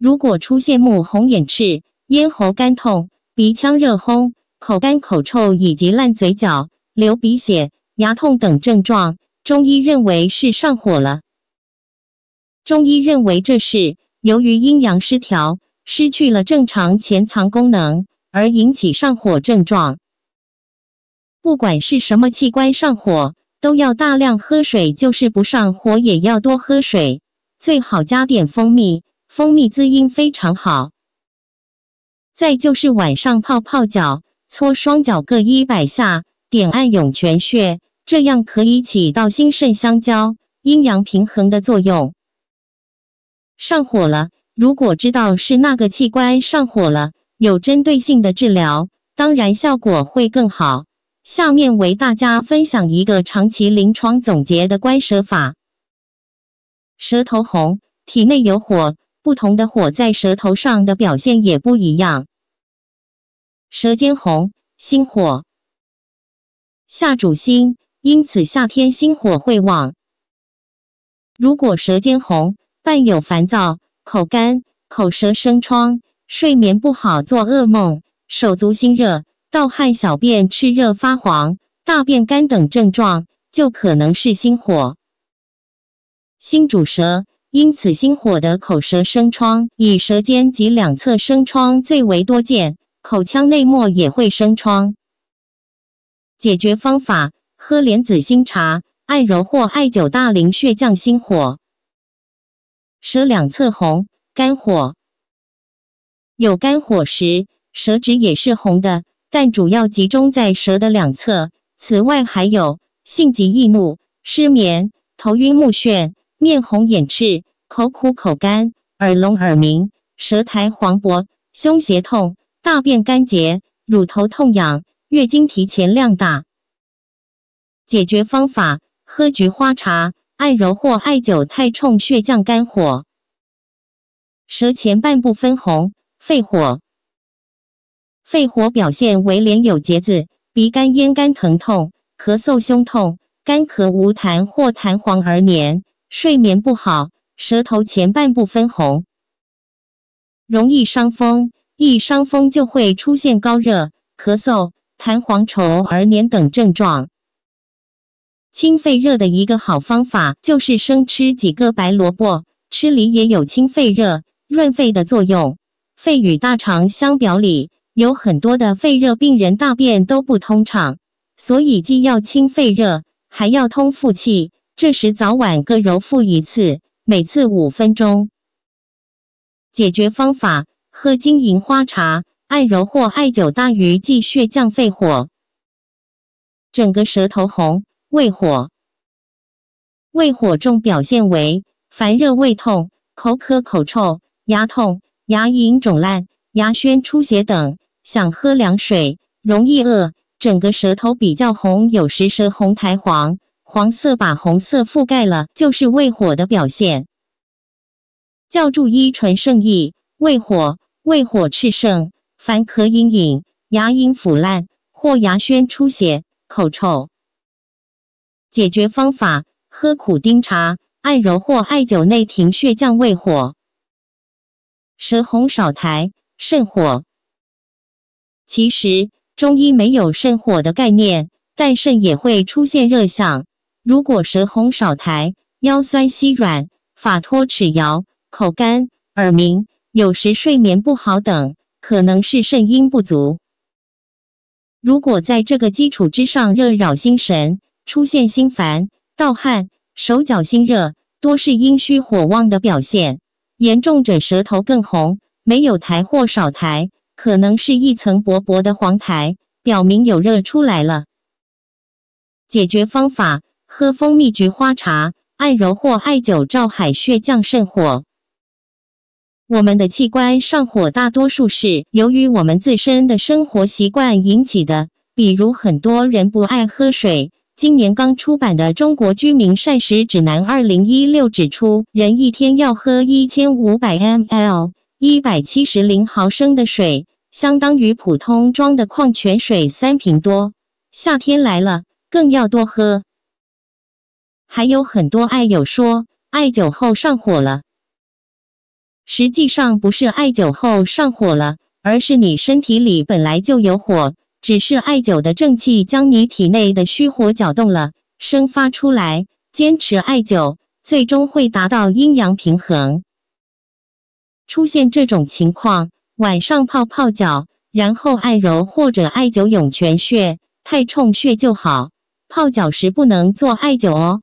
如果出现目红眼赤、咽喉干痛、鼻腔热烘、口干口臭以及烂嘴角、流鼻血、牙痛等症状，中医认为是上火了。中医认为这是由于阴阳失调，失去了正常潜藏功能，而引起上火症状。不管是什么器官上火，都要大量喝水，就是不上火也要多喝水，最好加点蜂蜜，蜂蜜滋阴非常好。再就是晚上泡泡脚，搓双脚各100下，点按涌泉穴，这样可以起到心肾相交、阴阳平衡的作用。上火了，如果知道是那个器官上火了，有针对性的治疗，当然效果会更好。下面为大家分享一个长期临床总结的观舌法。舌头红，体内有火，不同的火在舌头上的表现也不一样。舌尖红，心火。夏主心，因此夏天心火会旺。如果舌尖红，伴有烦躁、口干、口舌生疮、睡眠不好、做噩梦、手足心热、盗汗、小便赤热发黄、大便干等症状，就可能是心火。心主舌，因此心火的口舌生疮，以舌尖及两侧生疮最为多见，口腔内膜也会生疮。解决方法：喝莲子心茶，艾柔或艾灸大陵穴降心火。舌两侧红，肝火。有肝火时，舌质也是红的，但主要集中在舌的两侧。此外还有性急易怒、失眠、头晕目眩、面红眼赤、口苦口干、耳聋耳鸣、舌苔黄薄、胸胁痛、大便干结、乳头痛痒、月经提前量大。解决方法：喝菊花茶，艾柔或艾灸太冲穴降肝火。舌前半部分红，肺火。肺火表现为脸有结子、鼻干咽干疼痛、咳嗽胸痛、干咳无痰或痰黄而黏、睡眠不好，舌头前半部分红。容易伤风，一伤风就会出现高热、咳嗽、痰黄稠而黏等症状。清肺热的一个好方法就是生吃几个白萝卜，吃梨也有清肺热、润肺的作用。肺与大肠相表里，有很多的肺热病人大便都不通畅，所以既要清肺热，还要通腹气。这时早晚各揉腹一次，每次5分钟。解决方法：喝金银花茶，艾柔或艾灸大鱼际穴降肺火。整个舌头红，胃火。胃火重表现为烦热胃痛、口渴口臭、牙痛、牙龈肿烂、牙轩出血等，想喝凉水，容易饿，整个舌头比较红，有时舌红苔黄，黄色把红色覆盖了，就是胃火的表现。教注依纯圣意，胃火，胃火炽盛，烦咳隐隐，牙龈腐烂或牙轩出血，口臭。解决方法：喝苦丁茶，艾柔或艾灸内庭穴降胃火。舌红少苔，肾火。其实中医没有肾火的概念，但肾也会出现热象。如果舌红少苔、腰酸膝软、发脱齿摇、口干、耳鸣，有时睡眠不好等，可能是肾阴不足。如果在这个基础之上热扰心神，出现心烦、盗汗、手脚心热，多是阴虚火旺的表现。严重者舌头更红，没有苔或少苔，可能是一层薄薄的黄苔，表明有热出来了。解决方法：喝蜂蜜菊花茶，艾柔或艾灸照海穴降肾火。我们的器官上火大多数是由于我们自身的生活习惯引起的，比如很多人不爱喝水。今年刚出版的《中国居民膳食指南2016》指出，人一天要喝1500 ml 170毫升的水，相当于普通装的矿泉水3瓶多。夏天来了，更要多喝。还有很多艾友说，艾灸后上火了。实际上不是艾灸后上火了，而是你身体里本来就有火，只是艾灸的正气将你体内的虚火搅动了，生发出来。坚持艾灸，最终会达到阴阳平衡。出现这种情况，晚上泡脚，然后艾揉或者艾灸涌泉穴、太冲穴就好。泡脚时不能做艾灸哦，